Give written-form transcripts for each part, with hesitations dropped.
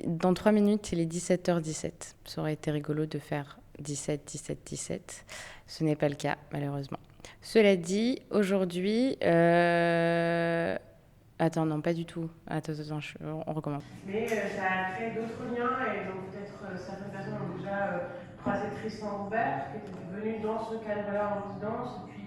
dans 3 minutes, il est 17h17. Ça aurait été rigolo de faire 17, 17, 17. Ce n'est pas le cas, malheureusement. Cela dit, aujourd'hui... Attends, non, pas du tout. Attends, on recommence. Mais ça a créé d'autres liens et donc peut-être certaines personnes ont déjà croisé Tristan Robert qui était venu dans ce cadre-là en résidence et puis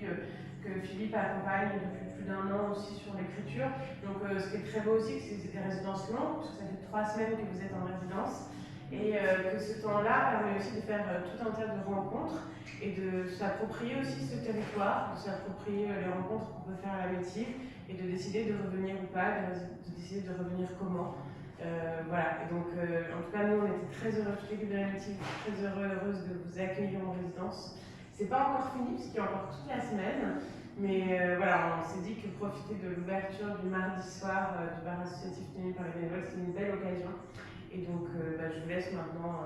que Philippe accompagne depuis plus d'1 an aussi sur l'écriture. Donc ce qui est très beau aussi, c'est que c'est des résidences longues, parce que ça fait 3 semaines que vous êtes en résidence et que ce temps-là permet aussi de faire tout un tas de rencontres et de s'approprier aussi ce territoire, de s'approprier les rencontres qu'on peut faire à la métier et de décider de revenir ou pas, de décider de revenir comment. Voilà, et donc en tout cas, nous on était très heureux, toute l'équipe de l'amitié, très heureuse de vous accueillir en résidence. C'est pas encore fini, parce qu'il y a encore toute la semaine, mais voilà, on s'est dit que profiter de l'ouverture du mardi soir du bar associatif tenu par les bénévoles, c'est une belle occasion. Et donc je vous laisse maintenant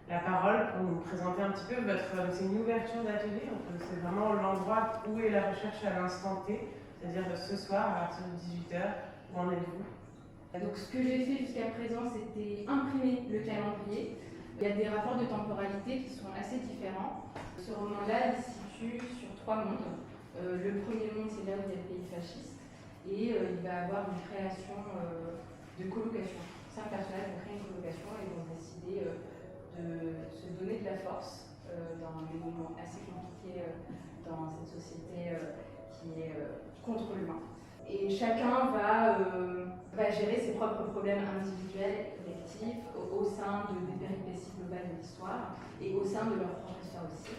la parole pour nous présenter un petit peu votre. C'est une ouverture d'atelier, donc c'est vraiment l'endroit où est la recherche à l'instant T, c'est-à-dire ce soir à partir de 18h. Où en êtes-vous? Donc ce que j'ai fait jusqu'à présent, c'était imprimer le calendrier. Il y a des rapports de temporalité qui sont assez différents. Ce roman-là, il se situe sur 3 mondes. Le premier monde, c'est là où il y a le pays fasciste. Et il va avoir une création de colocation. 5 personnages vont créer une colocation et vont décider de se donner de la force dans des moments assez compliqués dans cette société qui est contre l'humain. Et chacun va gérer ses propres problèmes individuels et collectifs au sein des péripéties globales de l'histoire et au sein de leur propre histoire aussi.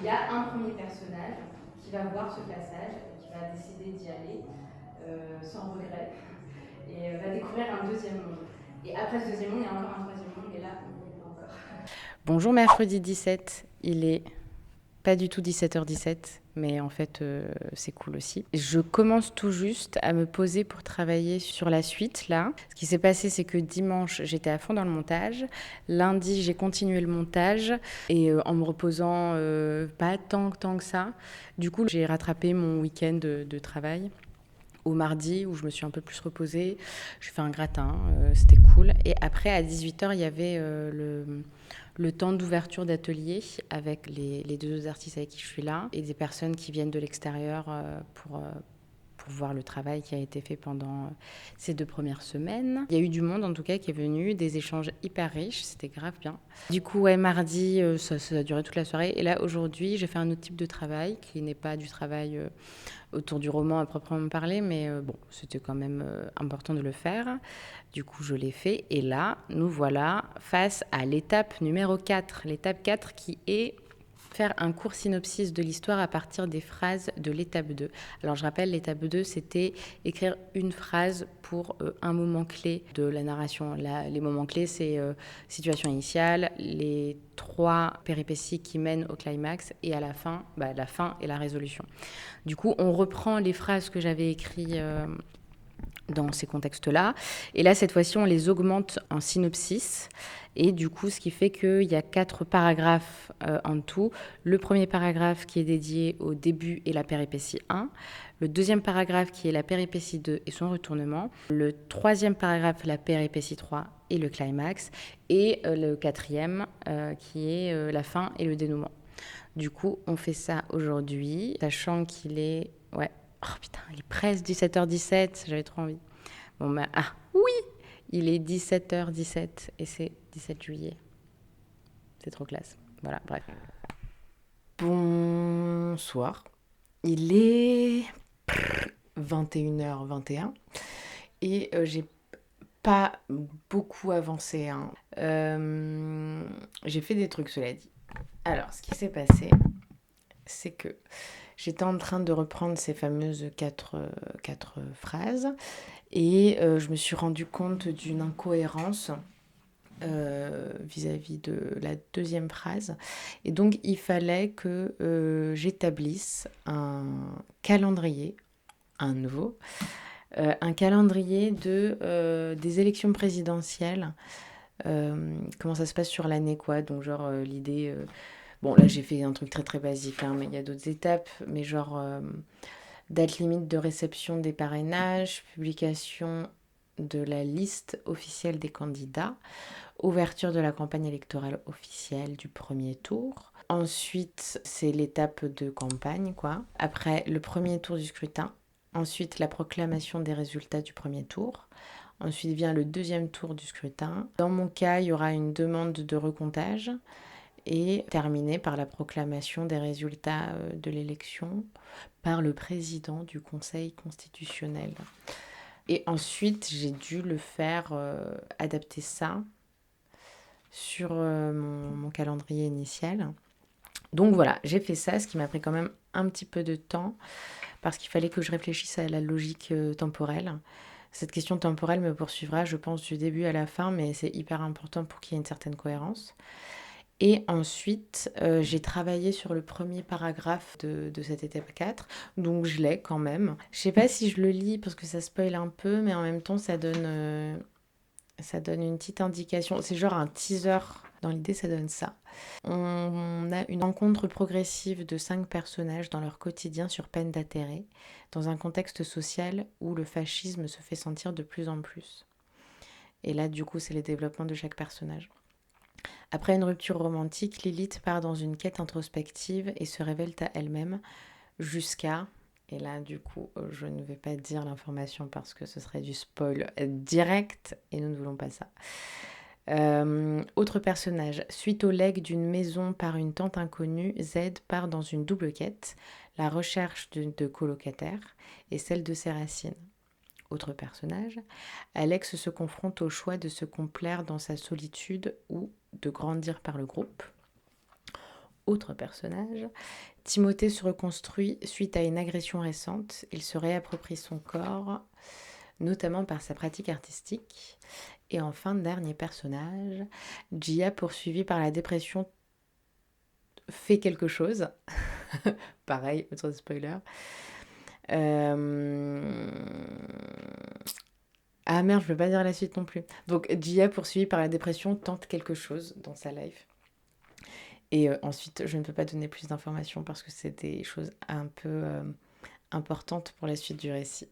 Il y a un premier personnage qui va voir ce passage et qui va décider d'y aller sans regret et va découvrir un deuxième monde. Et après ce deuxième monde, il y a encore un troisième monde et là, on n'y est pas encore. Bonjour, mercredi 17. Il est pas du tout 17h17, mais en fait, c'est cool aussi. Je commence tout juste à me poser pour travailler sur la suite, là. Ce qui s'est passé, c'est que dimanche, j'étais à fond dans le montage. Lundi, j'ai continué le montage et en me reposant pas tant que ça. Du coup, j'ai rattrapé mon week-end de travail. Au mardi, où je me suis un peu plus reposée, j'ai fait un gratin, c'était cool. Et après, à 18h, il y avait le temps d'ouverture d'atelier avec les 2 artistes avec qui je suis là et des personnes qui viennent de l'extérieur pour voir le travail qui a été fait pendant ces 2 premières semaines. Il y a eu du monde en tout cas qui est venu, des échanges hyper riches, c'était grave bien. Du coup, ouais, mardi, ça a duré toute la soirée. Et là, aujourd'hui, j'ai fait un autre type de travail qui n'est pas du travail autour du roman à proprement parler, mais bon, c'était quand même important de le faire. Du coup, je l'ai fait. Et là, nous voilà face à l'étape numéro 4. L'étape 4 qui est faire un court synopsis de l'histoire à partir des phrases de l'étape 2. Alors je rappelle, l'étape 2, c'était écrire une phrase pour un moment clé de la narration. Les moments clés, c'est situation initiale, les 3 péripéties qui mènent au climax et à la fin, la fin et la résolution. Du coup, on reprend les phrases que j'avais écrites dans ces contextes-là. Et là, cette fois-ci, on les augmente en synopsis. Et du coup, ce qui fait qu'il y a 4 paragraphes en tout. Le premier paragraphe qui est dédié au début et la péripétie 1. Le deuxième paragraphe qui est la péripétie 2 et son retournement. Le troisième paragraphe, la péripétie 3 et le climax. Et le quatrième qui est la fin et le dénouement. Du coup, on fait ça aujourd'hui, sachant qu'il est... Ouais. Oh putain, il est presque 17h17, j'avais trop envie. Bon, ah, oui, il est 17h17 et c'est 17 juillet. C'est trop classe. Voilà, bref. Bonsoir. Il est 21h21 et j'ai pas beaucoup avancé. Hein. J'ai fait des trucs, cela dit. Alors, ce qui s'est passé, c'est que j'étais en train de reprendre ces fameuses 4 phrases et je me suis rendu compte d'une incohérence vis-à-vis de la deuxième phrase. Et donc, il fallait que j'établisse un calendrier, un nouveau, un calendrier des élections présidentielles. Comment ça se passe sur l'année, quoi. Donc, genre, l'idée... Bon, là, j'ai fait un truc très, très basique, hein, mais il y a d'autres étapes. Mais genre, date limite de réception des parrainages, publication de la liste officielle des candidats, ouverture de la campagne électorale officielle du premier tour. Ensuite, c'est l'étape de campagne, quoi. Après, le premier tour du scrutin. Ensuite, la proclamation des résultats du premier tour. Ensuite vient le deuxième tour du scrutin. Dans mon cas, il y aura une demande de recomptage et terminé par la proclamation des résultats de l'élection par le président du Conseil constitutionnel. Et ensuite, j'ai dû le faire, adapter ça sur mon calendrier initial. Donc voilà, j'ai fait ça, ce qui m'a pris quand même un petit peu de temps parce qu'il fallait que je réfléchisse à la logique temporelle. Cette question temporelle me poursuivra, je pense, du début à la fin, mais c'est hyper important pour qu'il y ait une certaine cohérence. Et ensuite, j'ai travaillé sur le premier paragraphe de cette étape 4, donc je l'ai quand même. Je sais pas si je le lis parce que ça spoil un peu, mais en même temps, ça donne une petite indication. C'est genre un teaser. Dans l'idée, ça donne ça. On a une rencontre progressive de 5 personnages dans leur quotidien sur peine d'atterrer, dans un contexte social où le fascisme se fait sentir de plus en plus. Et là, du coup, c'est les développements de chaque personnage. Après une rupture romantique, Lilith part dans une quête introspective et se révèle à elle-même jusqu'à... Et là, du coup, je ne vais pas dire l'information parce que ce serait du spoil direct et nous ne voulons pas ça. Autre personnage, suite au legs d'une maison par une tante inconnue, Z part dans une double quête, la recherche de colocataires et celle de ses racines. Autre personnage, Alex se confronte au choix de se complaire dans sa solitude ou de grandir par le groupe. Autre personnage, Timothée se reconstruit suite à une agression récente. Il se réapproprie son corps, notamment par sa pratique artistique. Et enfin, dernier personnage, Gia, poursuivie par la dépression, fait quelque chose. Pareil, autre spoiler. Ah merde, je peux pas dire la suite non plus. Donc Gia, poursuivie par la dépression, tente quelque chose dans sa life. Et ensuite, je ne peux pas donner plus d'informations parce que c'est des choses un peu importantes pour la suite du récit.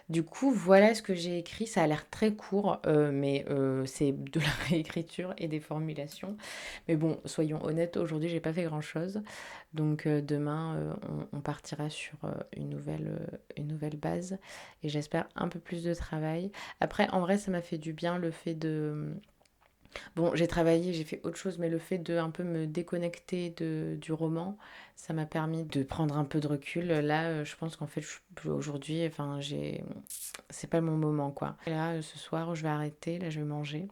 Du coup, voilà ce que j'ai écrit. Ça a l'air très court, mais c'est de la réécriture et des formulations. Mais bon, soyons honnêtes, aujourd'hui, j'ai pas fait grand-chose. Donc demain, on partira sur une nouvelle base. Et j'espère un peu plus de travail. Après, en vrai, ça m'a fait du bien le fait de... Bon, j'ai travaillé, j'ai fait autre chose, mais le fait de un peu me déconnecter du roman, ça m'a permis de prendre un peu de recul. Là, je pense qu'en fait, aujourd'hui, enfin, c'est pas mon moment, quoi. Et là, ce soir, je vais arrêter, là, je vais manger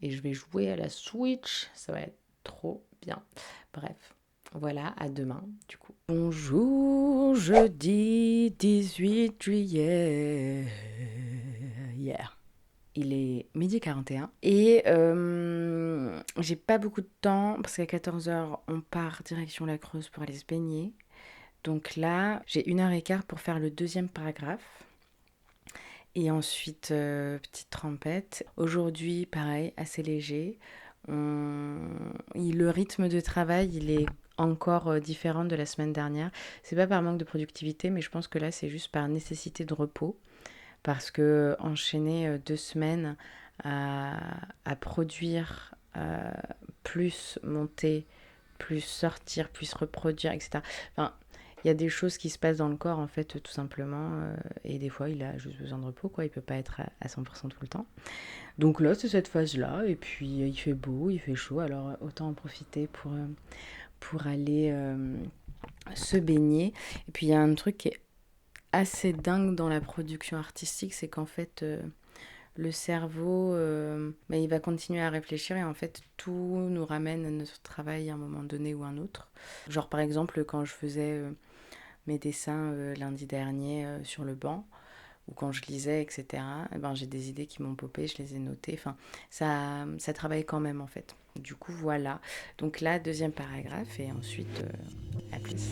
et je vais jouer à la Switch. Ça va être trop bien. Bref, voilà, à demain, du coup. Bonjour, jeudi 18 juillet. Yeah. Il est 12h41 et j'ai pas beaucoup de temps parce qu'à 14h, on part direction la Creuse pour aller se baigner. Donc là, j'ai 1h15 pour faire le deuxième paragraphe. Et ensuite, petite trempette. Aujourd'hui, pareil, assez léger. Le rythme de travail, il est encore différent de la semaine dernière. C'est pas par manque de productivité, mais je pense que là, c'est juste par nécessité de repos. Parce que enchaîner 2 semaines à produire, plus monter, plus sortir, plus reproduire, etc. Enfin, il y a des choses qui se passent dans le corps, en fait, tout simplement. Et des fois, il a juste besoin de repos, quoi. Il ne peut pas être à 100% tout le temps. Donc là, c'est cette phase-là. Et puis, il fait beau, il fait chaud. Alors, autant en profiter pour aller se baigner. Et puis, il y a un truc qui est assez dingue dans la production artistique, c'est qu'en fait le cerveau il va continuer à réfléchir et en fait tout nous ramène à notre travail à un moment donné ou un autre. Genre par exemple quand je faisais mes dessins lundi dernier sur le banc ou quand je lisais, etc., j'ai des idées qui m'ont popé, je les ai notées, enfin ça travaille quand même en fait. Du coup voilà, donc là deuxième paragraphe et ensuite à plus.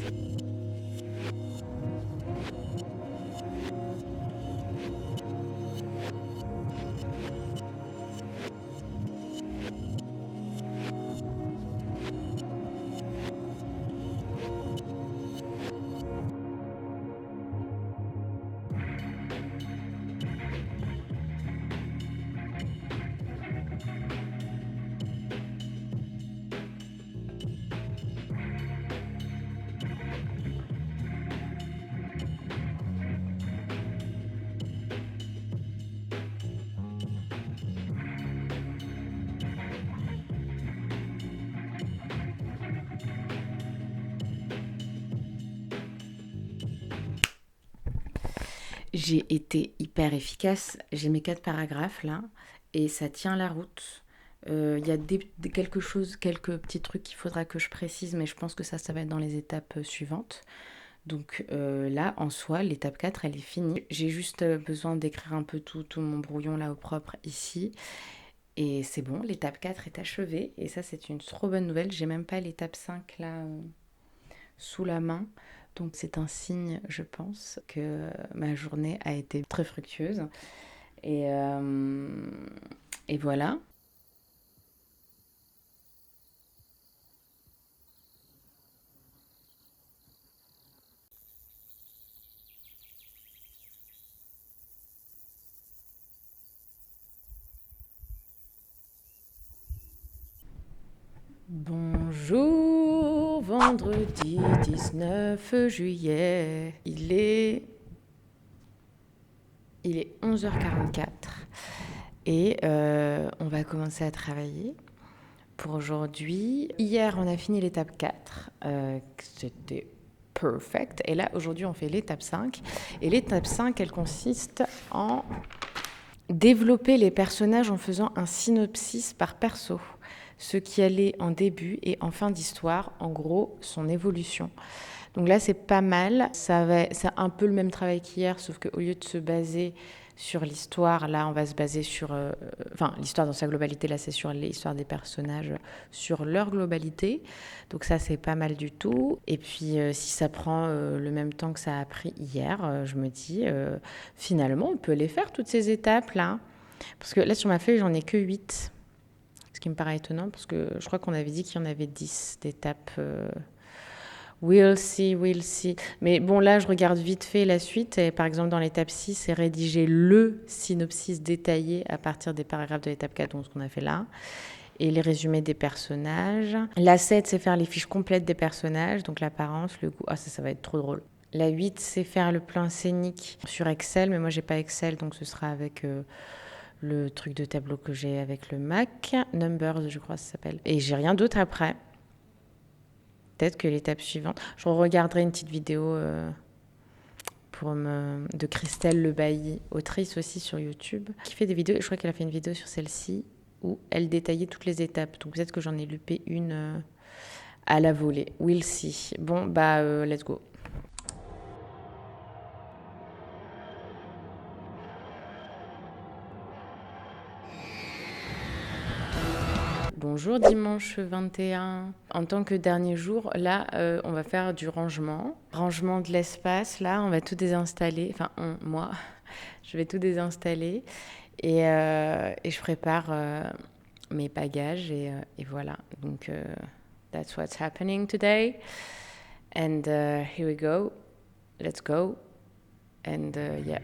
J'ai été hyper efficace. J'ai mes 4 paragraphes là et ça tient la route. Il y a quelques petits trucs qu'il faudra que je précise, mais je pense que ça va être dans les étapes suivantes. Donc là, en soi, l'étape 4, elle est finie. J'ai juste besoin d'écrire un peu tout mon brouillon là au propre ici. Et c'est bon, l'étape 4 est achevée. Et ça, c'est une trop bonne nouvelle. J'ai même pas l'étape 5 là sous la main. Donc c'est un signe, je pense, que ma journée a été très fructueuse. Et, euh, et voilà. Bonjour, vendredi 19 juillet. Il est 11h44 et on va commencer à travailler pour aujourd'hui. Hier, on a fini l'étape 4. C'était perfect. Et là, aujourd'hui, on fait l'étape 5. Et l'étape 5, elle consiste en développer les personnages en faisant un synopsis par perso. Ce qui allait en début et en fin d'histoire, en gros, son évolution. Donc là, c'est pas mal. C'est un peu le même travail qu'hier, sauf qu'au lieu de se baser sur l'histoire, là, on va se baser sur... l'histoire dans sa globalité, là, c'est sur l'histoire des personnages, sur leur globalité. Donc ça, c'est pas mal du tout. Et puis, si ça prend le même temps que ça a pris hier, je me dis, finalement, on peut les faire, toutes ces étapes-là. Parce que là, sur ma feuille, j'en ai que 8. Ce qui me paraît étonnant, parce que je crois qu'on avait dit qu'il y en avait 10 d'étapes... We'll see. Mais bon, là, je regarde vite fait la suite. Et par exemple, dans l'étape 6, c'est rédiger le synopsis détaillé à partir des paragraphes de l'étape 4, donc ce qu'on a fait là. Et les résumés des personnages. La 7, c'est faire les fiches complètes des personnages, donc l'apparence, le goût. Ah, ça va être trop drôle. La 8, c'est faire le plan scénique sur Excel, mais moi, j'ai pas Excel, donc ce sera avec... le truc de tableau que j'ai avec le Mac. Numbers, je crois, ça s'appelle. Et j'ai rien d'autre après. Peut-être que l'étape suivante, je regarderai une petite vidéo de Christelle Le Bailly, autrice aussi sur YouTube, qui fait des vidéos. Je crois qu'elle a fait une vidéo sur celle-ci où elle détaillait toutes les étapes. Donc peut-être que j'en ai loupé une à la volée. We'll see. Bon, let's go. Bonjour, dimanche 21. En tant que dernier jour, là, on va faire du rangement. Rangement de l'espace, là, on va tout désinstaller. Enfin, moi, je vais tout désinstaller. Et je prépare mes bagages et voilà. Donc, that's what's happening today. And here we go. Let's go. And yeah.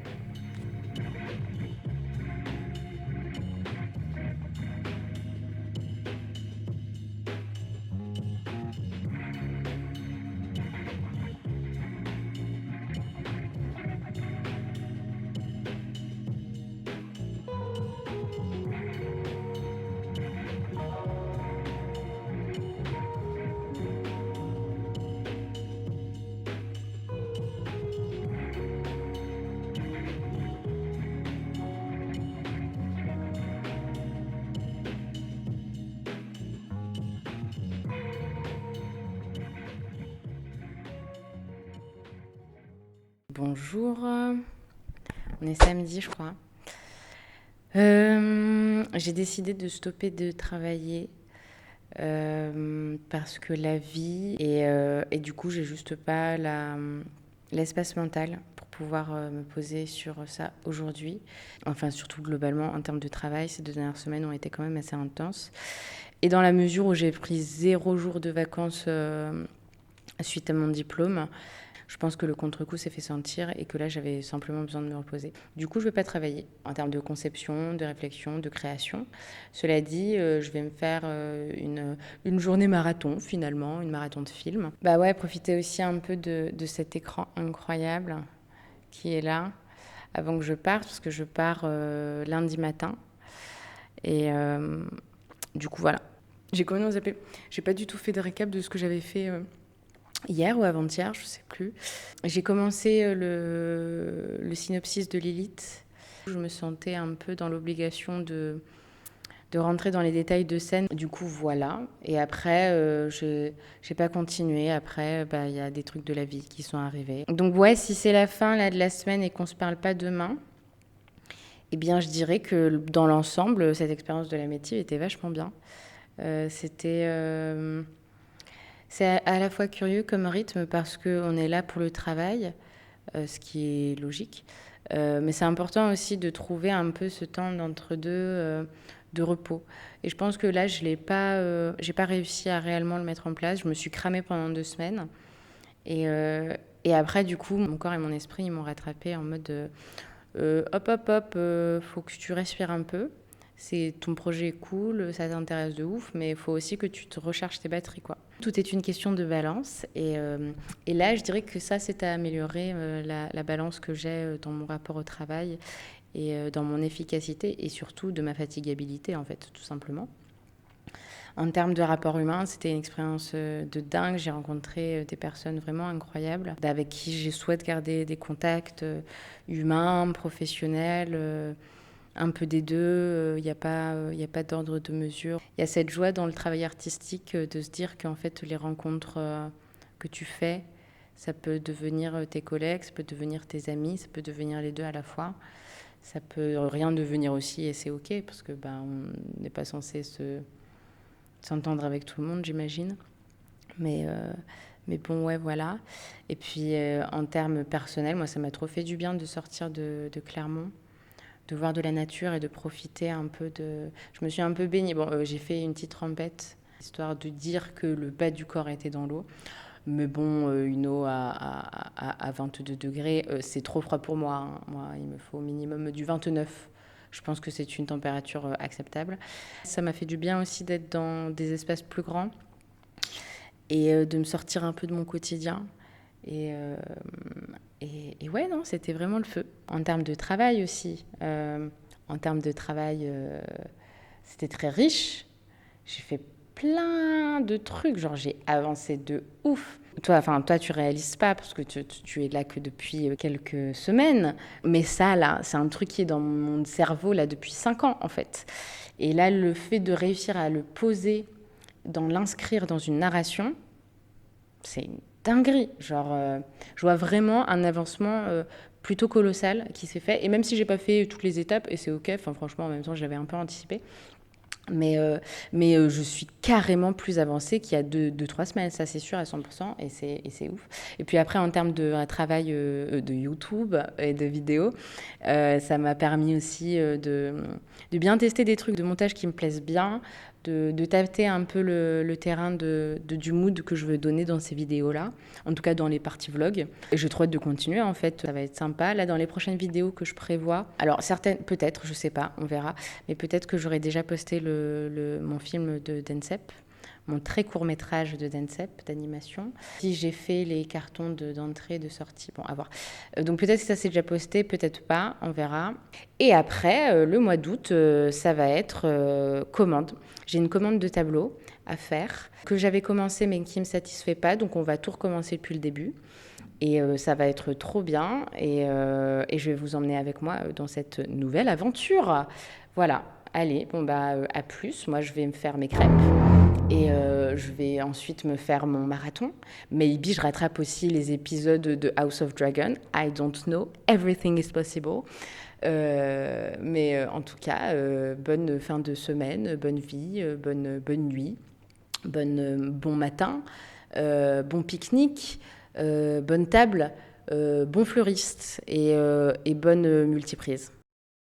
Bonjour, on est samedi je crois. J'ai décidé de stopper de travailler parce que la vie et du coup j'ai juste pas l'espace mental pour pouvoir me poser sur ça aujourd'hui. Enfin surtout globalement en termes de travail, ces 2 dernières semaines ont été quand même assez intenses. Et dans la mesure où j'ai pris 0 jour de vacances suite à mon diplôme, je pense que le contre-coup s'est fait sentir et que là, j'avais simplement besoin de me reposer. Du coup, je ne vais pas travailler en termes de conception, de réflexion, de création. Cela dit, je vais me faire une journée marathon, finalement, une marathon de film. Bah ouais, profiter aussi un peu de cet écran incroyable qui est là avant que je parte, parce que je pars lundi matin. Et du coup, voilà. J'ai quand même zappé. J'ai pas du tout fait de récap de ce que j'avais fait hier ou avant-hier, je ne sais plus. J'ai commencé le synopsis de Lilith. Je me sentais un peu dans l'obligation de rentrer dans les détails de scène. Du coup, voilà. Et après, je n'ai pas continué. Après, il y a des trucs de la vie qui sont arrivés. Donc ouais, si c'est la fin là, de la semaine et qu'on ne se parle pas demain, eh bien, je dirais que dans l'ensemble, cette expérience de la métier était vachement bien. C'est à la fois curieux comme rythme parce qu'on est là pour le travail, ce qui est logique. Mais c'est important aussi de trouver un peu ce temps d'entre-deux de repos. Et je pense que là, j'ai pas réussi à réellement le mettre en place. Je me suis cramée pendant 2 semaines. Et après, du coup, mon corps et mon esprit, ils m'ont rattrapée en mode hop, faut que tu respires un peu. Ton projet est cool, ça t'intéresse de ouf, mais il faut aussi que tu te recharges tes batteries, quoi. Tout est une question de balance. Et là, je dirais que ça, c'est à améliorer la balance que j'ai dans mon rapport au travail et dans mon efficacité et surtout de ma fatigabilité, en fait, tout simplement. En termes de rapport humain, c'était une expérience de dingue. J'ai rencontré des personnes vraiment incroyables avec qui je souhaite garder des contacts humains, professionnels, un peu des deux. Il n'y a pas d'ordre de mesure. Il y a cette joie dans le travail artistique de se dire qu'en fait, les rencontres que tu fais, ça peut devenir tes collègues, ça peut devenir tes amis, ça peut devenir les deux à la fois. Ça peut rien devenir aussi et c'est OK parce que on n'est pas censé s'entendre avec tout le monde, j'imagine. Mais bon, ouais, voilà. Et puis, en termes personnels, moi, ça m'a trop fait du bien de sortir de Clermont, de voir de la nature et de profiter un peu de... Je me suis un peu baignée. Bon, j'ai fait une petite trempette, histoire de dire que le bas du corps était dans l'eau. Mais bon, une eau à 22 degrés, c'est trop froid pour moi, hein. Moi, il me faut au minimum du 29. Je pense que c'est une température acceptable. Ça m'a fait du bien aussi d'être dans des espaces plus grands et de me sortir un peu de mon quotidien. Et ouais, non, c'était vraiment le feu. En termes de travail aussi. C'était très riche. J'ai fait plein de trucs. Genre, j'ai avancé de ouf. Toi, tu réalises pas parce que tu es là que depuis quelques semaines. Mais ça, là, c'est un truc qui est dans mon cerveau là depuis 5 ans, en fait. Et là, le fait de réussir à le poser, l'inscrire dans une narration, c'est une dinguerie. Genre, je vois vraiment un avancement plutôt colossal qui s'est fait. Et même si j'ai pas fait toutes les étapes, et c'est OK, franchement, en même temps, je l'avais un peu anticipé. Mais je suis carrément plus avancée qu'il y a 2-3 semaines, ça c'est sûr à 100%, et c'est ouf. Et puis après, en termes de travail de YouTube et de vidéos, ça m'a permis aussi de bien tester des trucs de montage qui me plaisent bien, de tâter un peu le terrain du mood que je veux donner dans ces vidéos-là, en tout cas dans les parties vlog. Et j'ai trop hâte de continuer, en fait, ça va être sympa. Là, dans les prochaines vidéos que je prévois, alors certaines, peut-être, je sais pas, on verra, mais peut-être que j'aurai déjà posté mon film de Densep, mon très court métrage de Densep, d'animation. Si j'ai fait les cartons d'entrée, de sortie, bon, à voir. Donc peut-être que ça s'est déjà posté, peut-être pas, on verra. Et après, le mois d'août, ça va être commande. J'ai une commande de tableau à faire, que j'avais commencé mais qui ne me satisfait pas, donc on va tout recommencer depuis le début. Et ça va être trop bien, et je vais vous emmener avec moi dans cette nouvelle aventure. Voilà, allez, à plus. Moi, je vais me faire mes crêpes. Et je vais ensuite me faire mon marathon. Maybe je rattrape aussi les épisodes de House of Dragon. I don't know. Everything is possible. Mais en tout cas, bonne fin de semaine, bonne vie, bonne nuit, bon matin, bon pique-nique, bonne table, bon fleuriste et bonne multiprise.